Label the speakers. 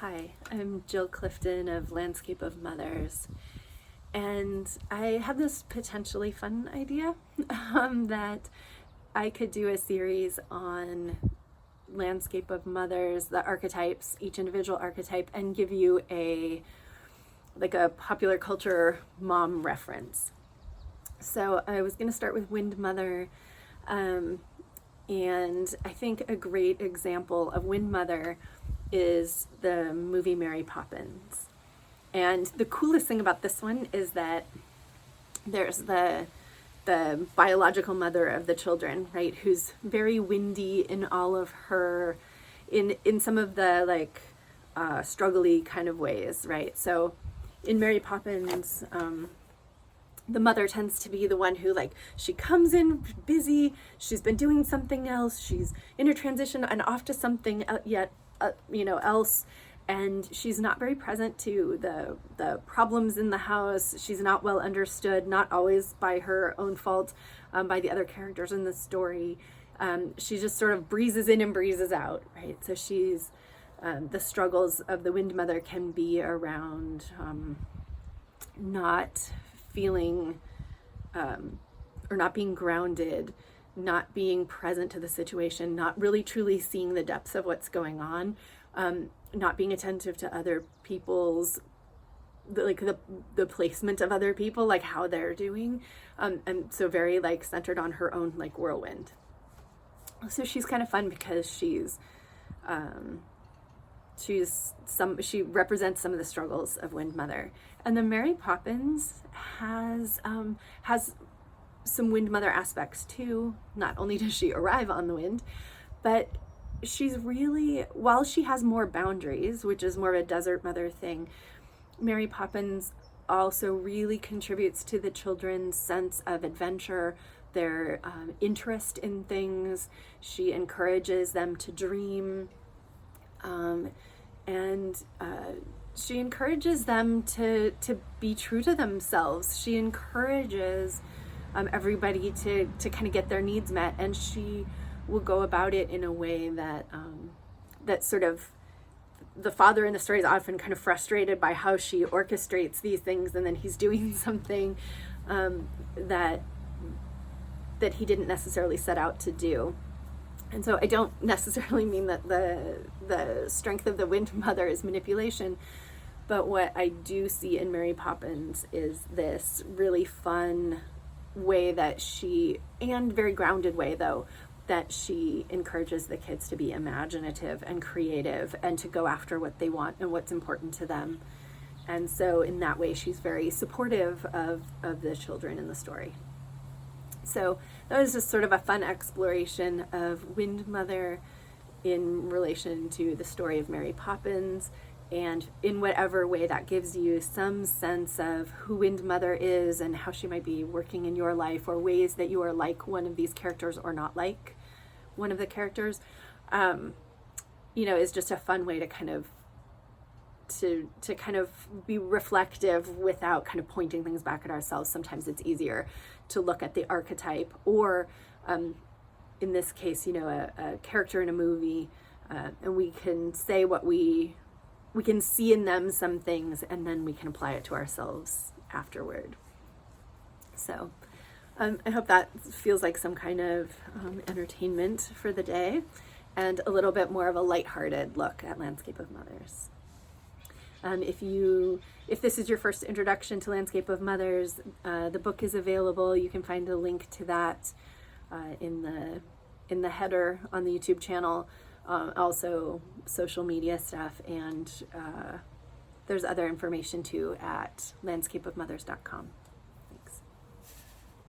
Speaker 1: Hi, I'm Jill Clifton of Landscape of Mothers, and I have this potentially fun idea that I could do a series on Landscape of Mothers, the archetypes, each individual archetype, and give you a popular culture mom reference. So I was going to start with Wind Mother, and I think a great example of Wind Mother is the movie Mary Poppins. And the coolest thing about this one is that there's the biological mother of the children, right, who's very windy in all of her, in some of the struggly kind of ways, right? So in Mary Poppins, the mother tends to be the one who, she comes in busy, she's been doing something else, she's in a transition and off to something else, and she's not very present to the problems in the house. She's not well understood, not always by her own fault, by the other characters in the story. She just sort of breezes in and breezes out, right? So she's, the struggles of the Wind Mother can be around not feeling or not being grounded, not being present to the situation, not really truly seeing the depths of what's going on, not being attentive to other people's, the placement of other people, like how they're doing, and so very centered on her own whirlwind. So she's kind of fun because she represents some of the struggles of Wind Mother. And then Mary Poppins has some Wind Mother aspects too. Not only does she arrive on the wind, but she's really, while she has more boundaries, which is more of a desert mother thing, Mary Poppins also really contributes to the children's sense of adventure, their interest in things. She encourages them to dream, and she encourages them to be true to themselves. She encourages everybody to kind of get their needs met, and she will go about it in a way that that sort of, the father in the story is often kind of frustrated by how she orchestrates these things, and then he's doing something that he didn't necessarily set out to do. And so I don't necessarily mean that the strength of the Wind Mother is manipulation, but what I do see in Mary Poppins is this really fun way that she, and very grounded way though, that she encourages the kids to be imaginative and creative and to go after what they want and what's important to them. And so in that way, she's very supportive of the children in the story. So that was just sort of a fun exploration of Wind Mother in relation to the story of Mary Poppins, and in whatever way that gives you some sense of who Wind Mother is and how she might be working in your life, or ways that you are like one of these characters or not like one of the characters, is just a fun way to kind of be reflective without kind of pointing things back at ourselves. Sometimes it's easier to look at the archetype, or in this case, a character in a movie, and we can say what we can see in them some things, and then we can apply it to ourselves afterward. So I hope that feels like some kind of entertainment for the day, and a little bit more of a lighthearted look at Landscape of Mothers. If this is your first introduction to Landscape of Mothers, the book is available. You can find a link to that in the header on the YouTube channel. Also social media stuff, and there's other information too at landscapeofmothers.com.